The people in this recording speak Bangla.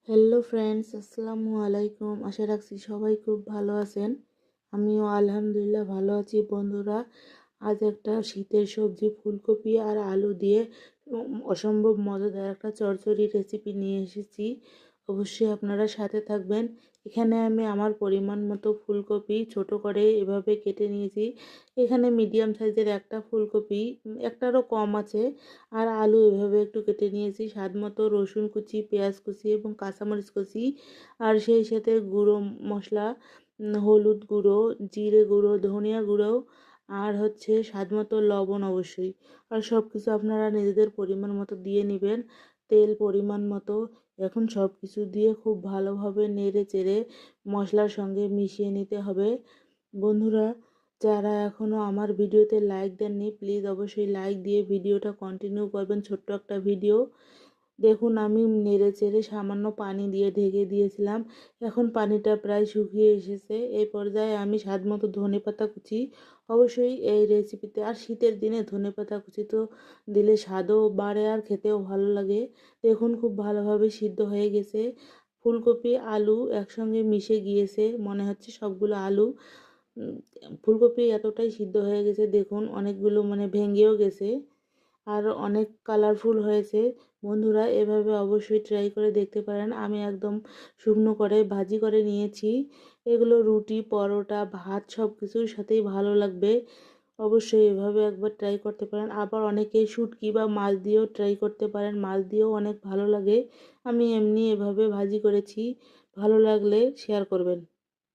হ্যালো ফ্রেন্ডস, আসসালামু আলাইকুম। আশা রাখছি সবাই খুব ভালো আছেন। আমিও আলহামদুলিল্লাহ ভালো আছি। বন্ধুরা, আজ একটা শীতের সবজি ফুলকপি আর আলু দিয়ে অসম্ভব মজাদার একটা চচ্চড়ি রেসিপি নিয়ে এসেছি। অবশ্যই আপনারা সাথে থাকবেন। এখানে আমি আমার পরিমাণ মতো ফুলকপি ছোট করে এভাবে কেটে নিয়েছি। এখানে মিডিয়াম সাইজের একটা ফুলকপি, একটারও কম আছে। আর আলু এভাবে একটু কেটে নিয়েছি, স্বাদ মতো রসুন কুচি, পেঁয়াজ কুচি এবং কাঁচামরিচ কুচি। আর সেই সাথে গুঁড়ো মশলা, হলুদ গুঁড়ো, জিরে গুঁড়ো, ধনিয়া গুঁড়ো, আর হচ্ছে স্বাদ মতো লবণ অবশ্যই। আর সব কিছু আপনারা নিজেদের পরিমাণ মতো দিয়ে নেবেন। তেল পরিমাণ মতো। এখন সব কিছু দিয়ে খুব ভালোভাবে নেড়ে চেড়ে মশলার সঙ্গে মিশিয়ে নিতে হবে। বন্ধুরা, যারা এখনও আমার ভিডিওতে লাইক দেননি, প্লিজ অবশ্যই লাইক দিয়ে ভিডিওটা কন্টিনিউ করবেন। ছোট্ট একটা ভিডিও। দেখুন, আমি নেড়ে চেড়ে সামান্য পানি দিয়ে ঢেকে দিয়েছিলাম। এখন পানিটা প্রায় শুকিয়ে এসেছে। এই পর্যায়ে আমি স্বাদ মতো ধনেপাতা কুচি, অবশ্যই এই রেসিপিতে আর শীতের দিনে ধনেপাতা কুচি তো দিলে স্বাদও বাড়ে আর খেতেও ভালো লাগে। দেখুন, খুব ভালোভাবে সিদ্ধ হয়ে গেছে। ফুলকপি আলু একসঙ্গে মিশে গিয়েছে, মনে হচ্ছে সবগুলো আলু। উম, ফুলকপি এতটাই সিদ্ধ হয়ে গেছে, দেখুন অনেকগুলো মানে ভেঙেও গেছে আর অনেক কালারফুল হয়েছে। বন্ধুরা, এভাবে অবশ্যই ট্রাই করে দেখতে পারেন। আমি একদম শুকনো করে ভাজি করে নিয়েছি। এগুলো রুটি, পরোটা, ভাত সব কিছুর সাথেই ভালো লাগবে। অবশ্যই এভাবে একবার ট্রাই করতে পারেন। আবার অনেকে শুটকি বা মাছ দিয়েও ট্রাই করতে পারেন, মাছ দিয়েও অনেক ভালো লাগে। আমি এমনি এভাবে ভাজি করেছি। ভালো লাগলে শেয়ার করবেন।